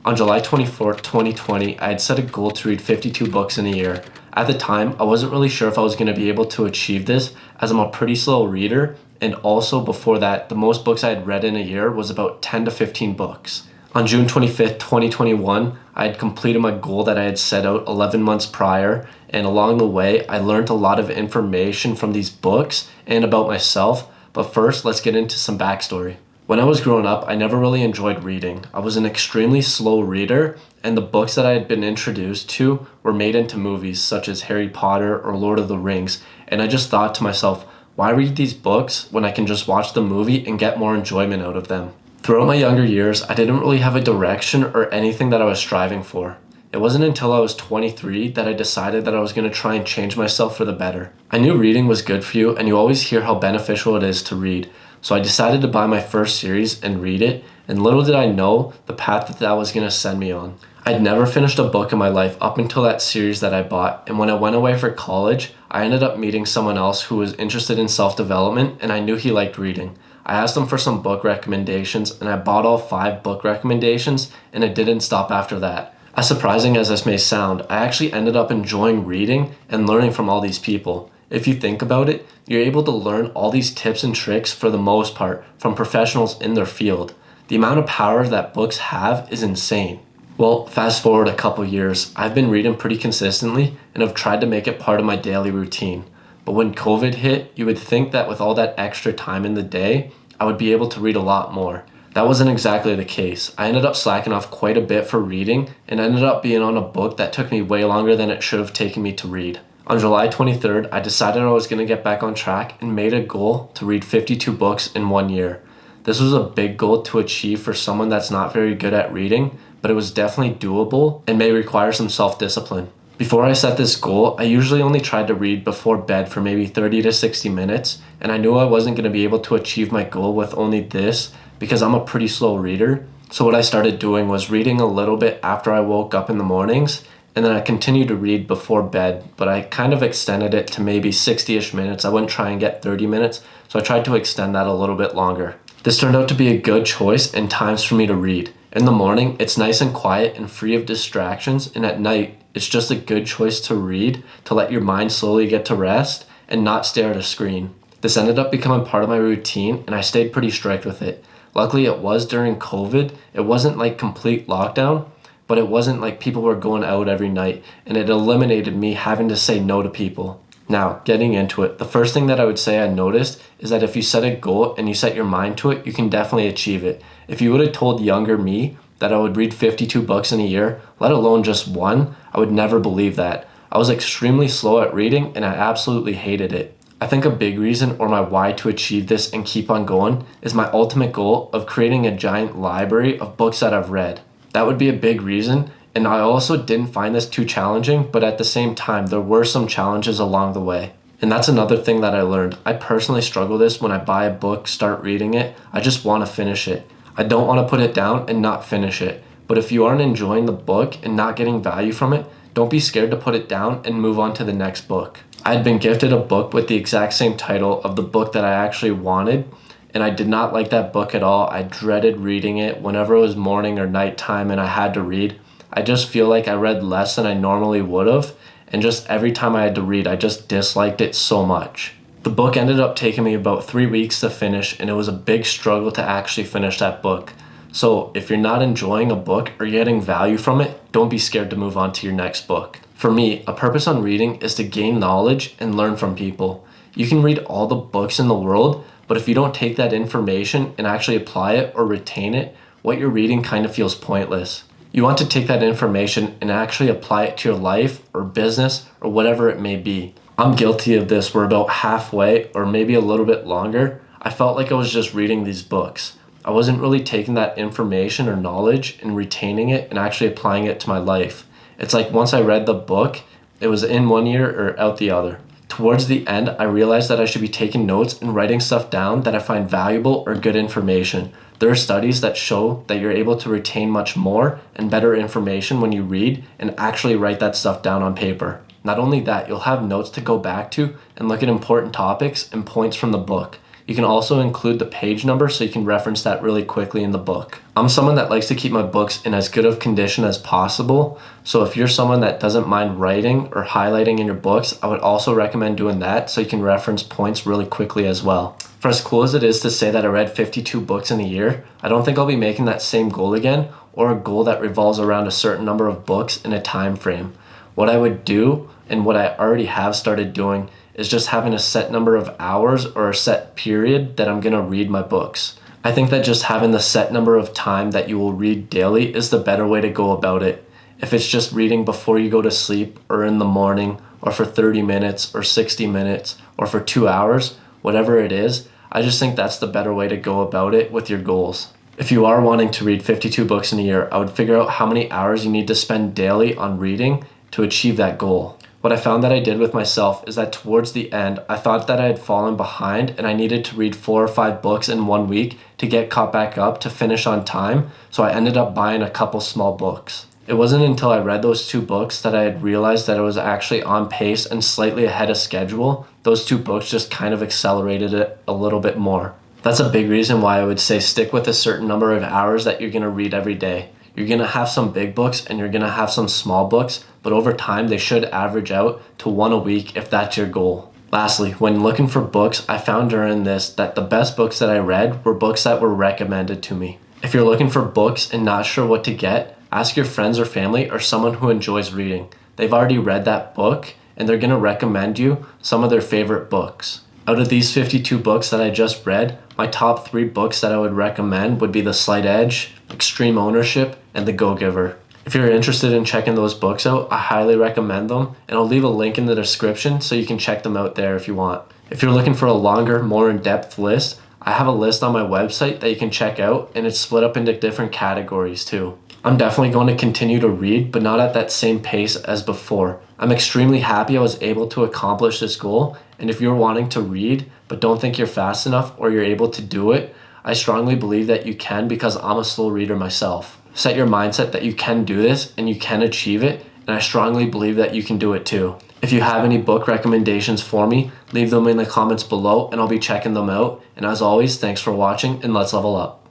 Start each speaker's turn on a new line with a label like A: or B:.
A: On July 24th, 2020, I had set a goal to read 52 books in a year. At the time, I wasn't really sure if I was going to be able to achieve this as I'm a pretty slow reader, and also before that, the most books I had read in a year was about 10 to 15 books. On June 25th, 2021, I had completed my goal that I had set out 11 months prior, and along the way, I learned a lot of information from these books and about myself. But first, let's get into some backstory. When I was growing up, I never really enjoyed reading. I was an extremely slow reader, and the books that I had been introduced to were made into movies such as Harry Potter or Lord of the Rings, and I just thought to myself, why read these books when I can just watch the movie and get more enjoyment out of them? Throughout my younger years, I didn't really have a direction or anything that I was striving for. It wasn't until I was 23 that I decided that I was going to try and change myself for the better. I knew reading was good for you, and you always hear how beneficial it is to read. So I decided to buy my first series and read it, and little did I know the path that was going to send me on. I'd never finished a book in my life up until that series that I bought, and when I went away for college, I ended up meeting someone else who was interested in self-development, and I knew he liked reading. I asked him for some book recommendations, and I bought all 5 book recommendations, and it didn't stop after that. As surprising as this may sound, I actually ended up enjoying reading and learning from all these people. If you think about it, you're able to learn all these tips and tricks for the most part from professionals in their field. The amount of power that books have is insane. Well, fast forward a couple years, I've been reading pretty consistently and have tried to make it part of my daily routine. But when COVID hit, you would think that with all that extra time in the day, I would be able to read a lot more. That wasn't exactly the case. I ended up slacking off quite a bit for reading and ended up being on a book that took me way longer than it should have taken me to read. On July 23rd, I decided I was going to get back on track and made a goal to read 52 books in 1 year. This was a big goal to achieve for someone that's not very good at reading, but it was definitely doable and may require some self-discipline. Before I set this goal, I usually only tried to read before bed for maybe 30 to 60 minutes, and I knew I wasn't going to be able to achieve my goal with only this because I'm a pretty slow reader. So what I started doing was reading a little bit after I woke up in the mornings, and then I continued to read before bed, but I kind of extended it to maybe 60-ish minutes. I wouldn't try and get 30 minutes, so I tried to extend that a little bit longer. This turned out to be a good choice and times for me to read. In the morning, it's nice and quiet and free of distractions, and at night, it's just a good choice to read to let your mind slowly get to rest and not stare at a screen. This ended up becoming part of my routine, and I stayed pretty strict with it. Luckily, it was during COVID. It wasn't like complete lockdown, but it wasn't like people were going out every night, and it eliminated me having to say no to people. Now, getting into it, the first thing that I would say I noticed is that if you set a goal and you set your mind to it, you can definitely achieve it. If you would have told younger me that I would read 52 books in a year, let alone just one, I would never believe that. I was extremely slow at reading, and I absolutely hated it. I think a big reason, or my why to achieve this and keep on going, is my ultimate goal of creating a giant library of books that I've read. That would be a big reason, and I also didn't find this too challenging, but at the same time, there were some challenges along the way. And that's another thing that I learned. I personally struggle this when I buy a book, start reading it, I just want to finish it. I don't want to put it down and not finish it. But if you aren't enjoying the book and not getting value from it, don't be scared to put it down and move on to the next book. I had been gifted a book with the exact same title of the book that I actually wanted, and I did not like that book at all. I dreaded reading it whenever it was morning or nighttime and I had to read. I just feel like I read less than I normally would have, and just every time I had to read, I just disliked it so much. The book ended up taking me about 3 weeks to finish, and it was a big struggle to actually finish that book. So if you're not enjoying a book or getting value from it, don't be scared to move on to your next book. For me, a purpose on reading is to gain knowledge and learn from people. You can read all the books in the world, but if you don't take that information and actually apply it or retain it, what you're reading kind of feels pointless. You want to take that information and actually apply it to your life or business or whatever it may be. I'm guilty of this where about halfway or maybe a little bit longer, I felt like I was just reading these books. I wasn't really taking that information or knowledge and retaining it and actually applying it to my life. It's like once I read the book, it was in one ear or out the other. Towards the end, I realized that I should be taking notes and writing stuff down that I find valuable or good information. There are studies that show that you're able to retain much more and better information when you read and actually write that stuff down on paper. Not only that, you'll have notes to go back to and look at important topics and points from the book. You can also include the page number so you can reference that really quickly in the book. I'm someone that likes to keep my books in as good of condition as possible, so if you're someone that doesn't mind writing or highlighting in your books, I would also recommend doing that so you can reference points really quickly as well. For as cool as it is to say that I read 52 books in a year, I don't think I'll be making that same goal again, or a goal that revolves around a certain number of books in a time frame. What I would do, and what I already have started doing, is just having a set number of hours or a set period that I'm gonna read my books. I think that just having the set number of time that you will read daily is the better way to go about it. If it's just reading before you go to sleep or in the morning or for 30 minutes or 60 minutes or for 2 hours, whatever it is, I just think that's the better way to go about it with your goals. If you are wanting to read 52 books in a year, I would figure out how many hours you need to spend daily on reading to achieve that goal. What I found that I did with myself is that towards the end, I thought that I had fallen behind and I needed to read 4 or 5 books in 1 week to get caught back up to finish on time, so I ended up buying a couple small books. It wasn't until I read those 2 books that I had realized that I was actually on pace and slightly ahead of schedule. Those 2 books just kind of accelerated it a little bit more. That's a big reason why I would say stick with a certain number of hours that you're gonna read every day. You're gonna have some big books and you're gonna have some small books, but over time they should average out to 1 a week if that's your goal. Lastly, when looking for books, I found during this that the best books that I read were books that were recommended to me. If you're looking for books and not sure what to get, ask your friends or family or someone who enjoys reading. They've already read that book and they're gonna recommend you some of their favorite books. Out of these 52 books that I just read, my top 3 books that I would recommend would be The Slight Edge, Extreme Ownership, and The Go-Giver. If you're interested in checking those books out, I highly recommend them, and I'll leave a link in the description so you can check them out there if you want. If you're looking for a longer, more in-depth list, I have a list on my website that you can check out, and it's split up into different categories too. I'm definitely going to continue to read, but not at that same pace as before. I'm extremely happy I was able to accomplish this goal, and if you're wanting to read but don't think you're fast enough or you're able to do it, I strongly believe that you can because I'm a slow reader myself. Set your mindset that you can do this and you can achieve it, and I strongly believe that you can do it too. If you have any book recommendations for me, leave them in the comments below and I'll be checking them out. And as always, thanks for watching and let's level up.